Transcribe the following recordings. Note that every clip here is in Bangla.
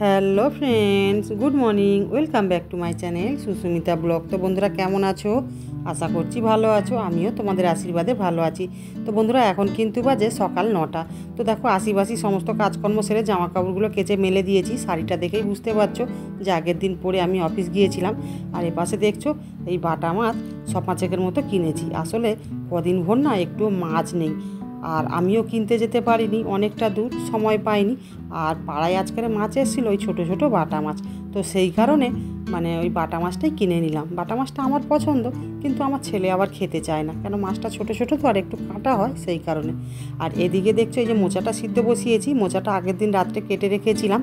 Hello friends, good morning. Welcome back to my channel Sushmita blog. তো বন্ধুরা কেমন আছো? আশা করছি ভালো আছো। আমিও তোমাদের আশীর্বাদে ভালো আছি। তো বন্ধুরা এখন কিন্তু বাজে সকাল 9টা। তো দেখো আশিবাসি সমস্ত কাজকর্ম সেরে জামা কাপড়গুলো কেচে মেলে দিয়েছি। শাড়িটা দেখেই বুঝতে পারছো যে আগের দিন পরে আমি অফিস গিয়েছিলাম। আর এপাশে দেখছো এই বাটা মাছ সপাঁচেকের মতো কিনেছি। আসলে কদিন ভোর না একটু মাছ নেই, আর আমিও কিনতে যেতে পারিনি, অনেকটা দূর, সময় পাইনি। আর পাড়ায় আজকের মাছ এসেছিলো ওই ছোটো ছোটো বাটা মাছ। তো সেই কারণে ওই বাটা মাছটাই কিনে নিলাম। বাটা মাছটা আমার পছন্দ, কিন্তু আমার ছেলে আবার খেতে চায় না, কেন মাছটা ছোটো ছোটো তো আর একটু কাঁটা হয়, সেই কারণে। আর এদিকে দেখছো এই যে মোচাটা সিদ্ধ বসিয়েছি। মোচাটা আগের দিন রাত্রে কেটে রেখেছিলাম,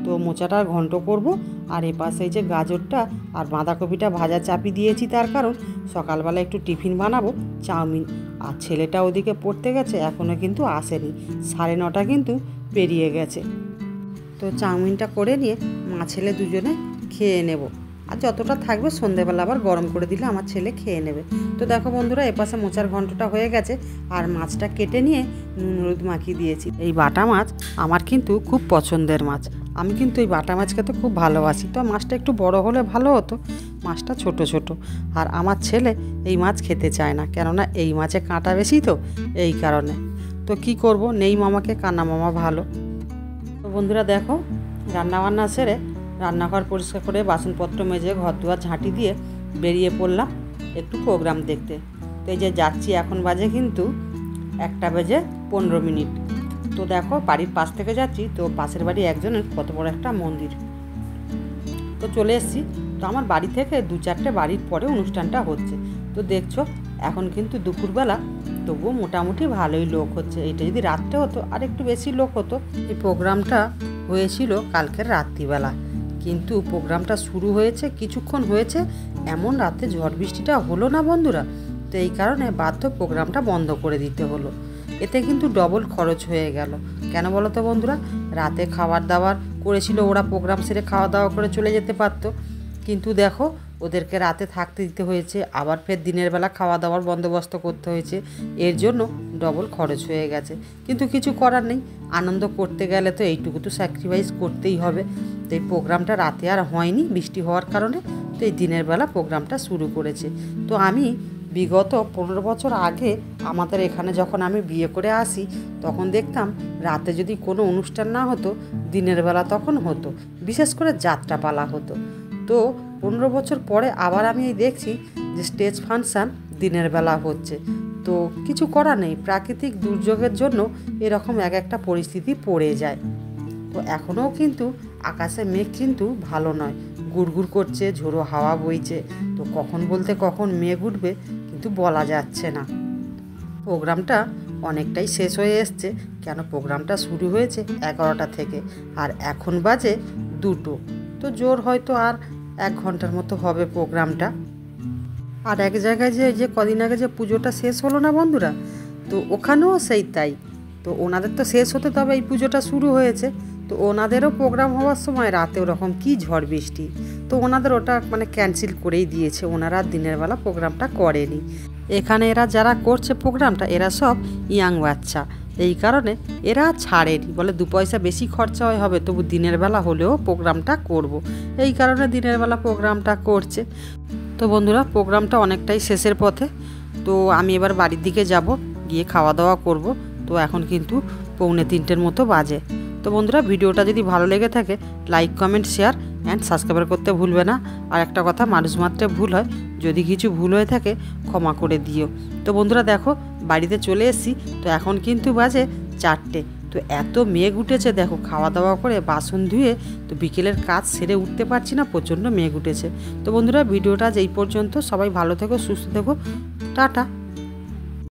তো মোচাটা ঘন্ট করব। আর এপাশে এই যে গাজরটা আর বাঁধাকপিটা ভাজা চাপি দিয়েছি, তার কারণ সকালবেলা একটু টিফিন বানাবো, চাউমিন। আর ছেলেটা ওদিকে পড়তে গেছে, এখনও কিন্তু আসেনি, 9:30 কিন্তু পেরিয়ে গেছে। তো চাউমিনটা করে নিয়ে মা ছেলে দুজনে খেয়ে নেব। আর যতটা থাকবে সন্ধেবেলা আবার গরম করে দিলে আমার ছেলে খেয়ে নেবে। তো দেখো বন্ধুরা, এপাশে মোচার ঘন্টটা হয়ে গেছে, আর মাছটা কেটে নিয়ে নুন হলুদ মাখিয়ে দিয়েছি। এই বাটা মাছ আমার কিন্তু খুব পছন্দের মাছ। আমি কিন্তু এই বাটা মাছ খেতে খুব ভালোবাসি। তো মাছটা একটু বড় হলে ভালো হতো, মাছটা ছোট ছোট। আর আমার ছেলে এই মাছ খেতে চায় না, কেননা এই মাছে কাঁটা বেশি, তো এই কারণে। তো কি করব, নেই মামাকে, কান্না মামা ভালো। তো বন্ধুরা দেখো, রান্নাবান্না সেরে রান্নাঘর পরিষ্কার করে বাসনপত্র মেজে ঘর দুয়ার ঝাঁটি দিয়ে বেরিয়ে পড়লাম একটু প্রোগ্রাম দেখতে। তো এই যে যাচ্ছি, এখন বাজে কিন্তু 1:15। তো দেখো বাড়ির পাশ থেকে যাচ্ছি, তো পাশের বাড়ি একজনের কত বড় একটা মন্দির। তো চলে এসেছি। তো আমার বাড়ি থেকে 2-4টে বাড়ির পরে অনুষ্ঠানটা হচ্ছে। তো দেখছো এখন কিন্তু দুপুরবেলা, তবুও মোটামুটি ভালোই লোক হচ্ছে। এটা যদি রাত্রে হতো আর একটু বেশি লোক হতো। এই প্রোগ্রামটা হয়েছিল কালকের রাত্রিবেলা, কিন্তু প্রোগ্রামটা শুরু হয়েছে কিছুক্ষণ হয়েছে, এমন রাতে ঝড় বৃষ্টিটা হলো না বন্ধুরা। তো এই কারণে বাধ্য প্রোগ্রামটা বন্ধ করে দিতে হলো। এতে কিন্তু ডবল খরচ হয়ে গেল। কেন বলো তো বন্ধুরা? রাতে খাবার দাবার করেছিল ওরা, প্রোগ্রাম সেরে খাওয়া দাওয়া করে চলে যেতে পারতো, কিন্তু দেখো ওদেরকে রাতে থাকতে দিতে হয়েছে, আবার ফের দিনের বেলা খাওয়া দাওয়ার বন্দোবস্ত করতে হয়েছে। এর জন্য ডবল খরচ হয়ে গেছে, কিন্তু কিছু করার নেই। আনন্দ করতে গেলে তো এইটুকু তো স্যাক্রিফাইস করতেই হবে। তো এই প্রোগ্রামটা রাতে আর হয়নি বৃষ্টি হওয়ার কারণে, তো এই দিনের বেলা প্রোগ্রামটা শুরু করেছে। তো আমি বিগত 15 বছর আগে আমাদের এখানে যখন আমি বিয়ে করে আসি, তখন দেখতাম রাতে যদি কোনো অনুষ্ঠান না হতো, দিনের বেলা তখন হতো, বিশেষ করে যাত্রাপালা হতো। তো 15 বছর পরে আবার আমি দেখছি যে স্টেজ ফাংশান দিনের বেলা হচ্ছে। তো কিছু করার নেই, প্রাকৃতিক দুর্যোগের জন্য এরকম এক একটা পরিস্থিতি পড়ে যায়। তো এখনও কিন্তু আকাশে মেঘ কিন্তু ভালো নয়, গুড়গুড় করছে, ঝোড়ো হাওয়া বইছে। তো কখন বলতে কখন মেঘ উঠবে কিন্তু বলা যাচ্ছে না। প্রোগ্রামটা অনেকটাই শেষ হয়ে এসছে, কেন প্রোগ্রামটা শুরু হয়েছে 11টা থেকে, আর এখন বাজে 2টো। তো জোর হয়তো আর 1 ঘন্টার মতো হবে প্রোগ্রামটা। আর এক জায়গায় যে কদিন আগে যে পুজোটা শেষ হলো না বন্ধুরা, তো ওখানেও সেই তাই। তো ওনাদের তো শেষ হতে তবে এই পুজোটা শুরু হয়েছে। তো ওনাদেরও প্রোগ্রাম হওয়ার সময় রাতে ওরকম কি ঝড় বৃষ্টি, তো ওনাদের ওটা ক্যান্সেল করেই দিয়েছে, ওনারা দিনের বেলা প্রোগ্রামটা করেনি। এখানে এরা যারা করছে প্রোগ্রামটা, এরা সব ইয়াং বাচ্চা, এই কারণে এরা ছাড়েনি, বলে 2 পয়সা বেশি খরচা হবে, তবু দিনের বেলা হলেও প্রোগ্রামটা করব, এই কারণে দিনের বেলা প্রোগ্রামটা করছে। তো বন্ধুরা প্রোগ্রামটা অনেকটাই শেষের পথে। তো আমি এবার বাড়ির দিকে যাব, গিয়ে খাওয়া দাওয়া করব। তো এখন কিন্তু 2:45 মতো বাজে। তো বন্ধুরা ভিডিওটা যদি ভালো লেগে থাকে, like comment share and subscribe করতে ভুলবে না। আর একটা কথা, মানুষ মাত্রে ভুল হয়, যদি কিছু ভুল হয়ে থাকে ক্ষমা করে দিও। তো বন্ধুরা দেখো বাড়িতে চলে এসেছি। তো এখন কিন্তু বাজে 4টে। তো এত মেঘ উঠেছে দেখো, খাওয়া দাওয়া করে বাসন ধুয়ে তো বিকেলের কাজ সেরে উঠতে পারছি না, প্রচণ্ড মেঘ উঠেছে। তো বন্ধুরা ভিডিওটা আজ এই পর্যন্ত। সবাই ভালো থেকো, সুস্থ থেকো, টাটা।